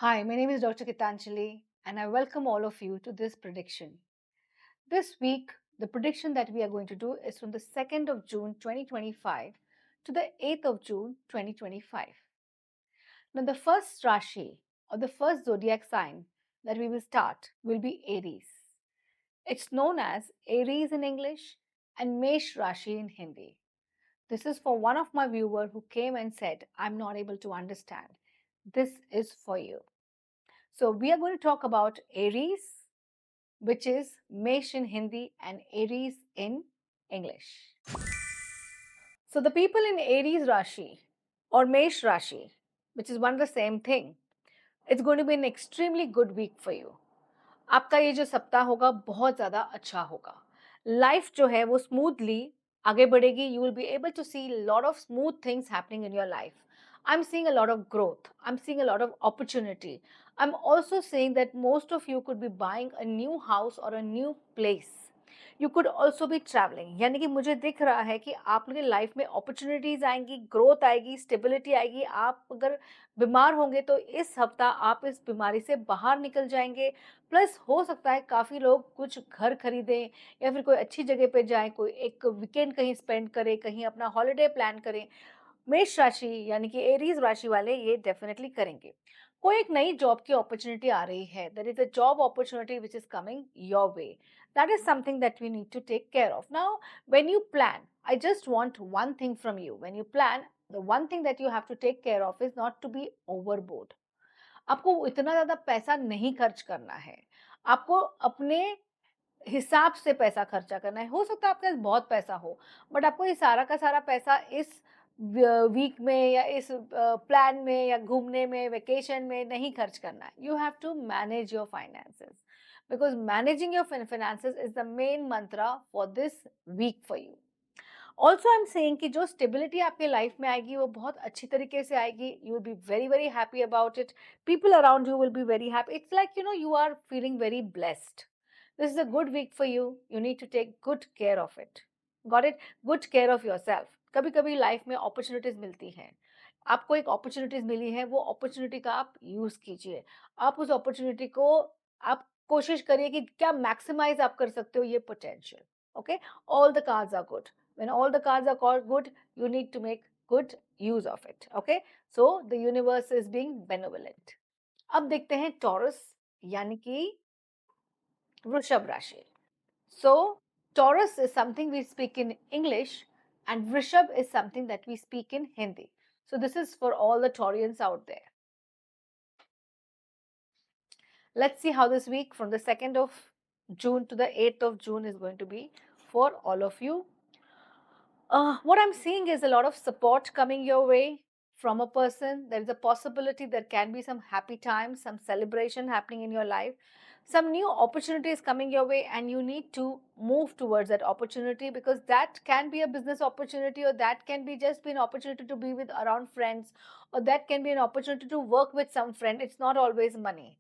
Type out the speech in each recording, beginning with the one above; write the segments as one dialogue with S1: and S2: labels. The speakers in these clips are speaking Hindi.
S1: Hi, my name is Dr. Kitanjali, and I welcome all of you to this prediction. This week, the prediction that we are going to do is from the 2nd of June 2025 to the 8th of June 2025. Now, the first Rashi or the first zodiac sign that we will start will be Aries. It's known as Aries in English and Mesh Rashi in Hindi. This is for one of my viewers who came and said, I'm not able to understand. This is for you. So we are going to talk about Aries, which is Mesh in Hindi and Aries in English. So the people in Aries Rashi or Mesh Rashi, which is one and the same thing, it's going to be an extremely good week for you. आपका ये जो सप्ताह होगा बहुत ज़्यादा अच्छा होगा. लाइफ जो है वो स्मूथली आगे बढ़ेगी. You will be able to see lot of smooth things happening in your life. I'm seeing a lot of growth. I'm seeing a lot of opportunity. I'm also saying that most of you could be buying a new house or a new place. You could also be traveling. यानी कि मुझे दिख रहा है कि आप लोगों की लाइफ में अपॉर्चुनिटीज आएंगी, ग्रोथ आएगी, स्टेबिलिटी आएगी. आप अगर बीमार होंगे तो इस हफ्ता आप इस बीमारी से बाहर निकल जाएंगे. प्लस हो सकता है काफ़ी लोग कुछ घर खरीदें या फिर कोई अच्छी जगह पे जाएं, कोई एक वीकेंड कहीं स्पेंड करें, कहीं अपना हॉलिडे प्लान करें. मेष राशि यानी कि एरीज राशि वाले ये डेफिनेटली करेंगे. कोई एक नई जॉब की अपॉर्चुनिटी आ रही है. There is a job opportunity which is coming your way. That is something that we need to take care of. Now when you plan, I just want one thing from you. When you plan, the one thing that you have to take care of is not to be overboard. आपको इतना ज़्यादा पैसा नहीं खर्च करना है. आपको अपने हिसाब से पैसा खर्चा करना है. हो सकता है आपके पास बहुत पैसा हो, बट आपको ये सारा का सारा पैसा इस वीक में या इस प्लान में या घूमने में, वेकेशन में नहीं खर्च करना है. You have to manage your finances because managing your finances is the main mantra for this week for you. Also I am saying कि जो स्टेबिलिटी आपके लाइफ में आएगी वो बहुत अच्छी तरीके से आएगी. You will be very very happy about it. People around you will be very happy. It's like you are feeling very blessed. This is a good week for you. You need to take good care of it. Got it. Good care of yourself. कभी कभी लाइफ में अपॉर्चुनिटीज मिलती हैं. आपको एक अपॉर्चुनिटीज मिली है, वो अपॉर्चुनिटी का आप यूज कीजिए. आप उस अपॉर्चुनिटी को आप कोशिश करिए कि क्या मैक्सिमाइज आप कर सकते हो ये potential. Okay. All the cards are good. When all the cards are called good, you need to make good use of it. Okay, so the universe is being benevolent. अब देखते हैं टॉरस यानी कि वृषभ राशि. So Taurus is something we speak in English and Vrishab is something that we speak in Hindi. So this is for all the Taurians out there. Let's see how this week from the 2nd of June to the 8th of June is going to be for all of you. What I'm seeing is a lot of support coming your way from a person. There is a possibility there can be some happy times, some celebration happening in your life, some new opportunities coming your way, and you need to move towards that opportunity because that can be a business opportunity, or that can be just be an opportunity to be with around friends, or that can be an opportunity to work with some friend. It's not always money.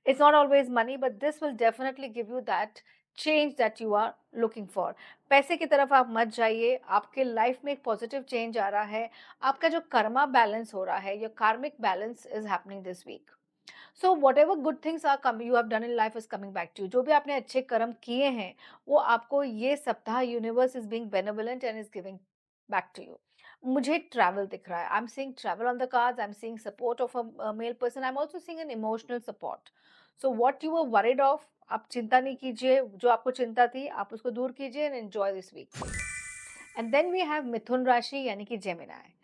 S1: It's not always money, but this will definitely give you that change that you are looking for. पैसे की तरफ आप मत जाइए. आपके लाइफ में एक पॉजिटिव चेंज आ रहा है. आपका जो कर्मा बैलेंस हो रहा है, your karmic balance is happening this week. So whatever good things are coming you have done in life is coming back to you. जो भी आपने अच्छे कर्म किए हैं वो आपको ये सप्ताह universe is being benevolent and is giving back to you. मुझे ट्रैवल दिख रहा है. I am seeing travel on the cards. I am seeing support of a male person. I am also seeing an emotional support. So what you were worried of, आप चिंता नहीं कीजिए. जो आपको चिंता थी आप उसको दूर कीजिए and enjoy this week. And then we have मिथुन राशि यानी कि जेमिनाई.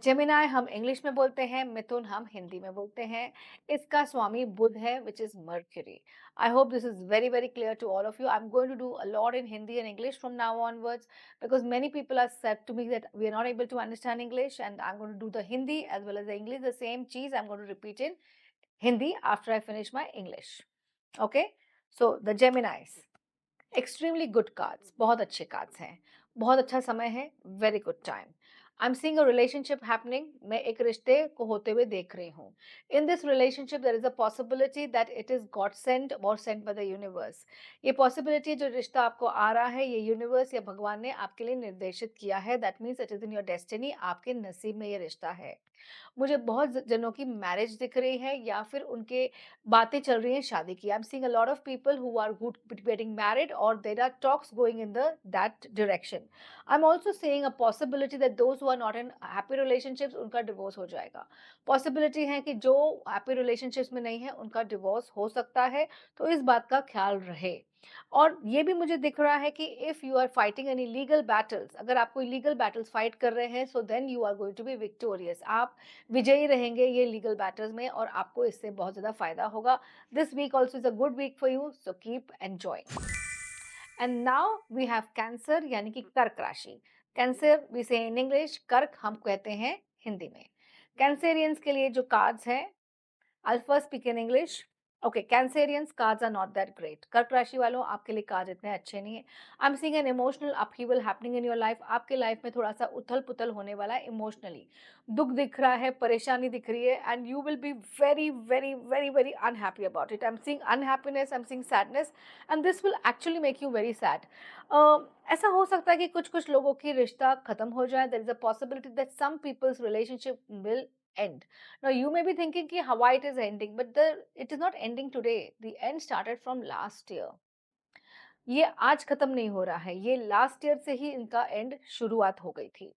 S1: जेमिनाई हम इंग्लिश में बोलते हैं, मिथुन हम हिंदी में बोलते हैं. इसका स्वामी बुध है which is Mercury. I hope this is very very clear to all of you. I am going to do a lot in Hindi and English from now onwards because many people have said to me that we are not able to understand English, and I'm going to do the Hindi as well as the English, the same cheese I'm going to repeat in Hindi after I finish my English. Okay, so the Geminis, extremely good cards. बहुत अच्छे cards हैं. बहुत अच्छा समय है. Very good time. I'm seeing a relationship happening. मैं एक रिश्ते को होते हुए देख रही हूँ. In this relationship there is a possibility that it is God sent or sent by the universe. ये possibility जो रिश्ता आपको आ रहा है ये universe या भगवान ने आपके लिए निर्देशित किया है. That means it is in your destiny. आपके नसीब में ये रिश्ता है. मुझे बहुत जनों की मैरिज दिख रही है या फिर उनके बातें चल रही हैं शादी की। I am seeing a lot of people who are good getting married और there are talks going in the that direction. I am also seeing a possibility that those who are not in happy relationships उनका डिवोर्स हो जाएगा। पॉसिबिलिटी है कि जो हैप्पी रिलेशनशिप्स में नहीं है उनका डिवोर्स हो सकता है, तो इस बात का ख्याल रहे। और ये भी मुझे दिख रहा है कि if you are fighting any legal battles, अगर आप कोई लीगल बैटल्स फाइट कर रहे हैं, so then you are going to be victorious. आप विजयी रहेंगे ये लीगल बैटल्स में और आपको इससे बहुत ज़्यादा फायदा होगा। This week also is a good week for you, so keep enjoying. And now we have Cancer यानी कि कर्क राशि। कैंसर वी से इन इंग्लिश, कर्क हम कहते हैं हिंदी में। कैंसेरियंस के लिए जो कार्ड्स हैं, I'll first speak in English. Okay, Cancerians cards are not that great. कर्क राशि वालों आपके लिए कार्ड इतने अच्छे नहीं है। I'm seeing an emotional upheaval happening in your life. आपके लाइफ में थोड़ा सा उथल पुथल होने वाला है इमोशनली। दुख दिख रहा है, परेशानी दिख रही है and you will be very very very very unhappy about it. I am seeing unhappiness, I am seeing sadness and this will actually make you very sad. ऐसा हो सकता है कि कुछ कुछ लोगों की रिश्ता खत्म हो जाए। There is a possibility that some people's relationship will end. Now you may be thinking ki why it is ending, but it is not ending today. The end started from last year. ये आज खत्म नहीं हो रहा है, ये लास्ट ईयर से ही इनका एंड शुरुआत हो गई थी।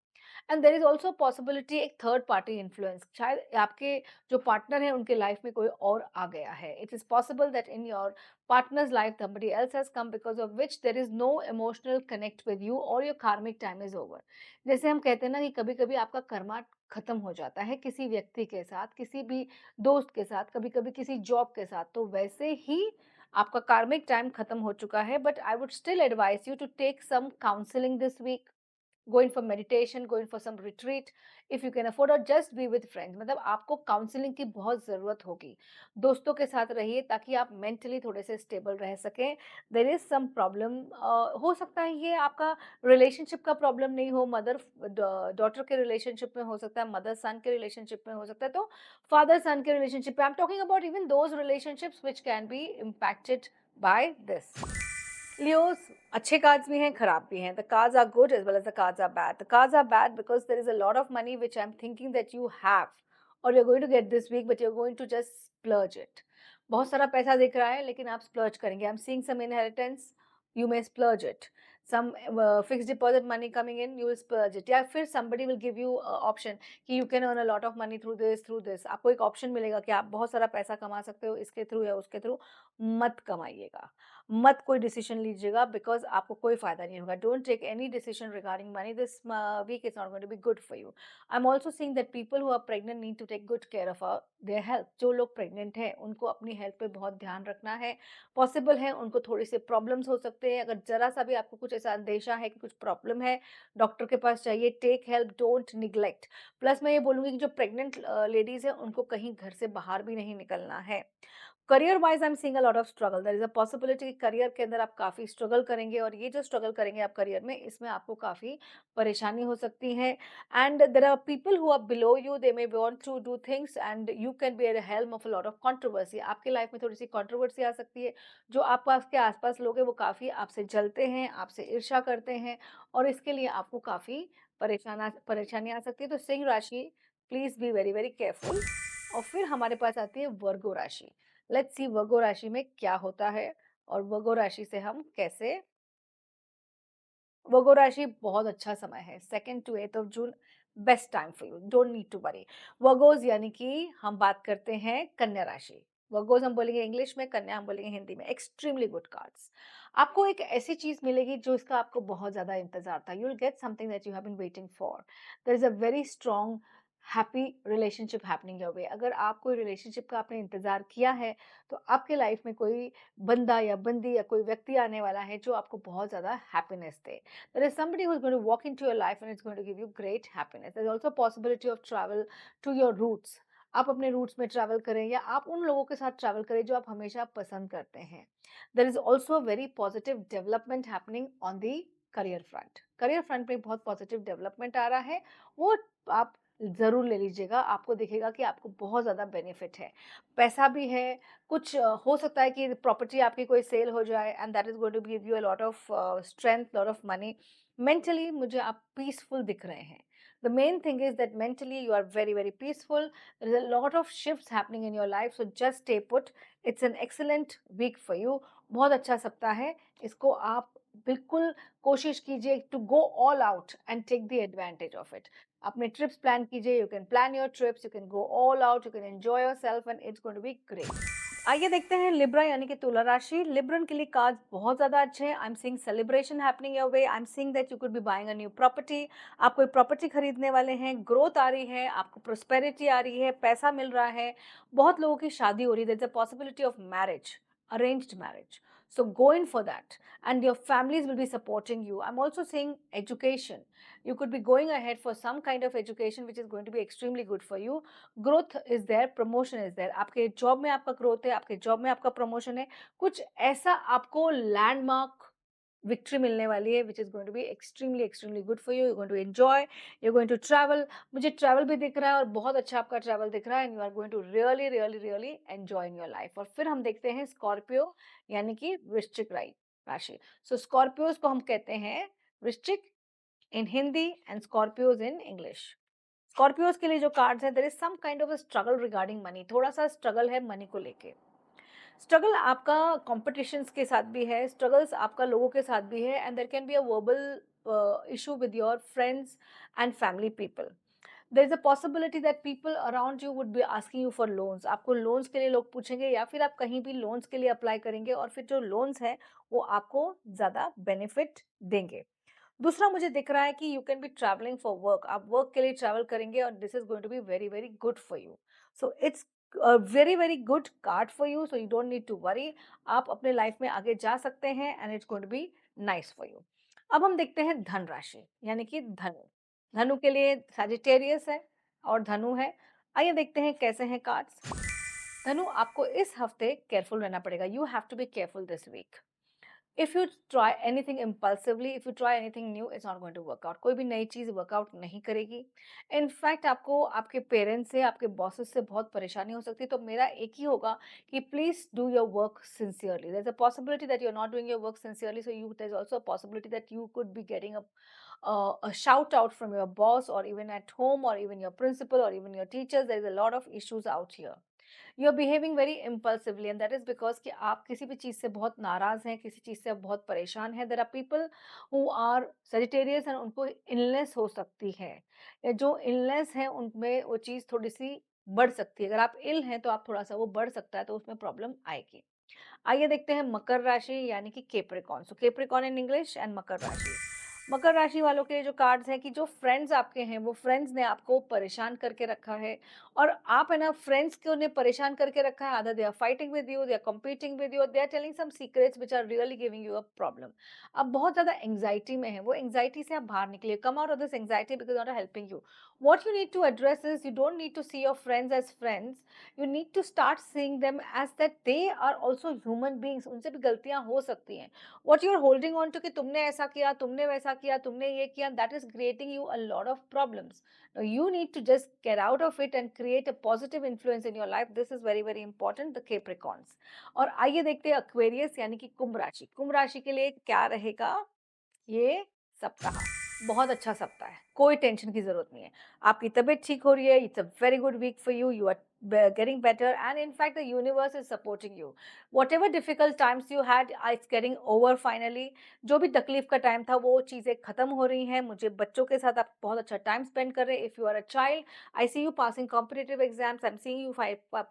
S1: And there is also possibility एक थर्ड पार्टी इन्फ्लुएंस, शायद आपके जो पार्टनर है उनके लाइफ में कोई और आ गया है। It is possible that in your partners life somebody else has come because of which there is no emotional connect with you or your karmic time is over। जैसे हम कहते हैं ना कि कभी कभी आपका कर्मा खत्म हो जाता है किसी व्यक्ति के साथ, किसी भी दोस्त के साथ, कभी कभी किसी जॉब के साथ, तो वैसे ही आपका कार्मिक टाइम खत्म हो चुका है। But I would still advise you to take some counselling this week, going for meditation, going for some retreat if you can afford, or just be with friends। मतलब आपको काउंसलिंग की बहुत ज़रूरत होगी। दोस्तों के साथ रहिए ताकि आप मेंटली थोड़े से स्टेबल रह सकें। देयर इज़ सम प्रॉब्लम, हो सकता है ये आपका रिलेशनशिप का प्रॉब्लम नहीं हो, मदर डॉटर के रिलेशनशिप में हो सकता है, मदर सन के रिलेशनशिप में हो सकता है, तो फादर सन के रिलेशनशिप में। I am talking about even those relationships which can be impacted by this. Leos, अच्छे cards भी हैं, खराब भी हैं। The cards are good as well as the cards are bad. The cards are bad because there is a lot of money which I'm thinking that you have or you're going to get this week, but you're going to just splurge it. बहुत सारा पैसा दिख रहा है लेकिन आप splurge करेंगे। I'm seeing some inheritance, you may splurge it. Some fixed deposit money coming in, you will splurge it. या फिर somebody will give you option कि you can earn a lot of money through this, through this. आपको एक option मिलेगा कि आप बहुत सारा पैसा कमा सकते हो इसके थ्रू या उसके थ्रू। मत कमाइएगा, मत कोई डिसीजन लीजिएगा बिकॉज आपको कोई फायदा नहीं होगा। Don't take any decision regarding money this week, is not going to be good for you. I am also seeing that people who are pregnant need to take good care of their health. जो लोग प्रेग्नेंट हैं उनको अपनी हेल्थ पे बहुत ध्यान रखना है। पॉसिबल है उनको थोड़ी सी प्रॉब्लम्स हो सकते हैं। अगर जरा सा भी आपको कुछ ऐसा अंदेशा है कि कुछ प्रॉब्लम है, डॉक्टर के पास जाइए, take help, don't neglect. Plus मैं ये बोलूँगी कि जो प्रेग्नेंट लेडीज हैं उनको कहीं घर से बाहर भी नहीं निकलना है। Career wise I am seeing a lot of struggle. There is a possibility कि करियर के अंदर आप काफ़ी स्ट्रगल करेंगे और ये जो स्ट्रगल करेंगे आप करियर में, इसमें आपको काफ़ी परेशानी हो सकती है। And there are people who are below you, they may want to do things and you can be at the helm of a lot of controversy. आपकी लाइफ में थोड़ी सी कंट्रोवर्सी आ सकती है। जो आपके आसपास लोग हैं वो काफ़ी आपसे जलते हैं, आपसे ईर्ष्या करते हैं और इसके लिए आपको काफ़ी परेशानी आ सकती है। तो सिंह राशि, please be very very careful. और फिर हमारे पास आती है वर्गो राशि। लेट्स सी वर्गो राशि में क्या होता है और वर्गो राशि से हम कैसे। वर्गो राशि बहुत अच्छा समय है, 2 to 8 June, best time for you, don't need to worry. Virgos यानी कि हम बात करते हैं कन्या राशि। वर्गोज हम बोलेंगे इंग्लिश में, कन्या हम बोलेंगे हिंदी में। Extremely good cards. आपको एक ऐसी चीज मिलेगी जो इसका आपको बहुत ज्यादा इंतजार था। You will get something that you have been waiting for. There is a very strong happy relationship happening your way. अगर आप कोई रिलेशनशिप का आपने इंतजार किया है तो आपके लाइफ में कोई बंदा या बंदी या कोई व्यक्ति आने वाला है जो आपको बहुत ज्यादा happiness they. There is somebody who is going to walk into your life and it's going to give you great happiness. There's also a possibility of travel to your roots. आप अपने रूट्स में ट्रैवल करें या आप उन लोगों के साथ ट्रैवल करें जो आप हमेशा पसंद करते हैं। There is also very positive development happening on the career front. Career front में बहुत पॉजिटिव डेवलपमेंट आ रहा है, वो आप जरूर ले लीजिएगा। आपको दिखेगा कि आपको बहुत ज़्यादा बेनिफिट है, पैसा भी है। कुछ हो सकता है कि प्रॉपर्टी आपकी कोई सेल हो जाए and that is going to give you a lot of strength, lot of money. Mentally मुझे आप पीसफुल दिख रहे हैं। The main thing is that mentally you are very, very peaceful. There is a lot of shifts happening in your life, so just stay put. It's an excellent week for you. बहुत अच्छा सप्ताह है. इसको आप बिल्कुल कोशिश कीजिए to go all out and take the advantage of it. अपने ट्रिप्स प्लान कीजिए. You can plan your trips, you can go all out, you can enjoy yourself and it's going to be great. आइए देखते हैं लिब्रा यानी कि तुला राशि. लिब्रन के लिए कार्ड्स बहुत ज़्यादा अच्छे हैं. आई am seeing celebration happening your way. I am seeing that you could B buying a new property. आप कोई प्रॉपर्टी खरीदने वाले हैं. ग्रोथ आ रही है, आपको प्रोस्पेरिटी आ रही है, पैसा मिल रहा है. बहुत लोगों की शादी हो रही है. There is a possibility of marriage, arranged marriage. So go in for that and your families will be supporting you. I'm also seeing education. You could be going ahead for some kind of education which is going to be extremely good for you. Growth is there, promotion is there. आपके जॉब में आपका ग्रोथ है, आपके जॉब में आपका प्रमोशन है. कुछ ऐसा आपको लैंडमार्क विक्ट्री मिलने वाली है which is going to be extremely extremely good for you. You going to enjoy, you going to travel. मुझे ट्रैवल भी दिख रहा है और बहुत अच्छा आपका ट्रैवल दिख रहा है. And you are going to really really really enjoy in your life. और फिर हम देखते हैं स्कॉर्पियो यानी कि वृश्चिक राशि. सो स्कॉर्पियोज को हम कहते हैं वृश्चिक in Hindi and Scorpios in English. Scorpios के लिए जो कार्ड्स है, there is some kind of a struggle regarding money. थोड़ा सा स्ट्रगल है मनी को लेके. स्ट्रगल आपका कॉम्पिटिशन्स के साथ भी है, स्ट्रगल्स आपका लोगों के साथ भी है. And there can be a verbal issue with your friends and family people. There is a possibility that people around you would be asking you for loans. आपको लोन्स के लिए लोग पूछेंगे या फिर आप कहीं भी लोन्स के लिए अप्लाई करेंगे और फिर जो लोन्स है वो आपको ज़्यादा बेनिफिट देंगे. दूसरा मुझे दिख रहा है कि you can be travelling for work. आप वर्क के लिए ट्रैवल करेंगे और this is going to be very very good for you. So it's very very good card for you. So you don't need to worry. आप अपने लाइफ में आगे जा सकते हैं and it's going to be nice for you. अब हम देखते हैं धन राशि यानी कि धनु. धनु के लिए सैजिटेरियस है और धनु है. आइए देखते हैं कैसे हैं कार्ड्स. धनु, आपको इस हफ्ते केयरफुल रहना पड़ेगा. You have to be careful this week. If you try anything impulsively, if you try anything new, it's not going to work out. कोई भी नई चीज़ वर्कआउट नहीं करेगी. इनफैक्ट आपको आपके पेरेंट्स से, आपके बॉसेस से बहुत परेशानी हो सकती है. तो मेरा एक ही होगा कि please do your work sincerely. There is a possibility that you are not doing your work sincerely, so you there is also a possibility that you could be getting a shout out from your boss or even at home or even your principal or even your teachers. There is a lot of issues out here. You are behaving very impulsively and that is because कि आप किसी भी चीज़ से बहुत नाराज़ हैं, किसी चीज़ से आप बहुत परेशान हैं. There are people who are Sagittarius and उनको इलनेस हो सकती है. या जो इलनेस है उनमें वो चीज़ थोड़ी सी बढ़ सकती है. अगर आप इल हैं तो आप थोड़ा सा वो बढ़ सकता है, तो उसमें प्रॉब्लम आएगी. आइए देखते हैं मकर राशि यानी कि Capricorn. So Capricorn in English and मकर राशि. मकर राशि वालों के लिए जो कार्ड्स हैं कि जो फ्रेंड्स आपके हैं वो फ्रेंड्स ने आपको परेशान करके रखा है और आप है ना फ्रेंड्स को उन्हें परेशान करके रखा है. Other they are fighting with you, they are competing with you, they are telling some secrets which are really giving you a problem. आप बहुत ज़्यादा एंग्जाइटी में है. वो एंग्जाइटी से आप बाहर निकलिए. Come out of this anxiety because not helping you. What you need to address is you don't need to see your friends as friends. You need to start seeing them as that they are also human beings. उनसे भी गलतियां हो सकती हैं. What you are holding on to कि तुमने ऐसा किया, तुमने वैसा किया, तुमने ये किया, that is creating you a lot of problems. Now you need to just get out of it and create a positive influence in your life. This is very very important. The Capricorns. और आइए देखते हैं Aquarius यानी कि कुंभ राशि. कुंभ राशि के लिए क्या रहेगा ये सप्ताह. बहुत अच्छा सप्ताह है. कोई टेंशन की जरूरत नहीं है. आपकी तबीयत ठीक हो रही है. It's a very good week for you. You are getting better and in fact the universe is supporting you. Whatever difficult times you had, it's getting over finally. जो भी तकलीफ का टाइम था वो चीज़ें खत्म हो रही हैं. मुझे बच्चों के साथ आप बहुत अच्छा टाइम स्पेंड कर रहे हैं. If you are a child, I see you passing competitive exams. I am seeing you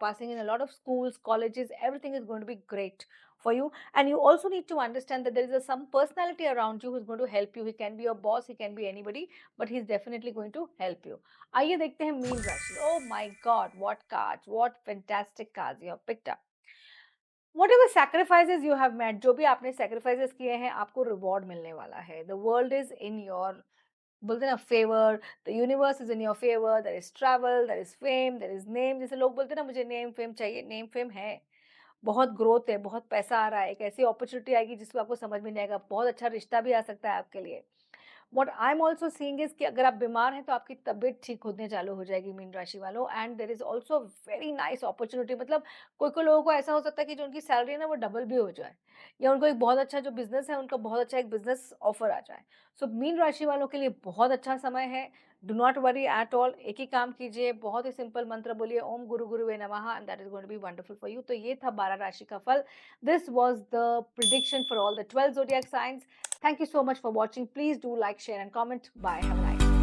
S1: passing in a lot of schools, colleges. Everything is going to be great for you. And you also need to understand that there is some personality around you who is going to help you. He can be your boss, he can be anybody, but he's definitely going to help you. आइए देखते हैं मीन राशि. Oh my God, what cards, what fantastic cards you have picked up. Whatever sacrifices you have made, जो भी आपने sacrifices किए हैं, आपको reward मिलने वाला है. The world is in your बोलते हैं ना favour. The universe is in your favour. There is travel, there is fame, there is name. जैसे लोग बोलते हैं ना मुझे नेम फेम चाहिए. नेम फेम है, बहुत ग्रोथ है, बहुत पैसा आ रहा है. एक ऐसी अपॉर्चुनिटी आएगी जिसको आपको समझ में नहीं आएगा. बहुत अच्छा रिश्ता भी आ सकता है आपके लिए. What I am also seeing is कि अगर आप बीमार हैं तो आपकी तबीयत ठीक होने चालू हो जाएगी मीन राशि वालों, and there is also very nice opportunity. मतलब कोई कोई लोगों को ऐसा हो सकता है कि जो उनकी सैलरी है ना वो डबल भी हो जाए, या उनको एक बहुत अच्छा जो बिजनेस है उनका बहुत अच्छा एक बिजनेस ऑफर आ जाए। सो मीन राशि वालों के लिए बहुत अच्छा समय है। Do not worry at all. एक ही काम कीजिए, बहुत ही सिंपल मंत्र बोलिए, ओम गुरु गुरुवे नमः, and that is going to be wonderful for you. तो ये था 12 राशि का फल। This was the prediction for all the 12 zodiac signs. Thank you so much for watching. Please do like, share and comment. Bye. Have a nice day.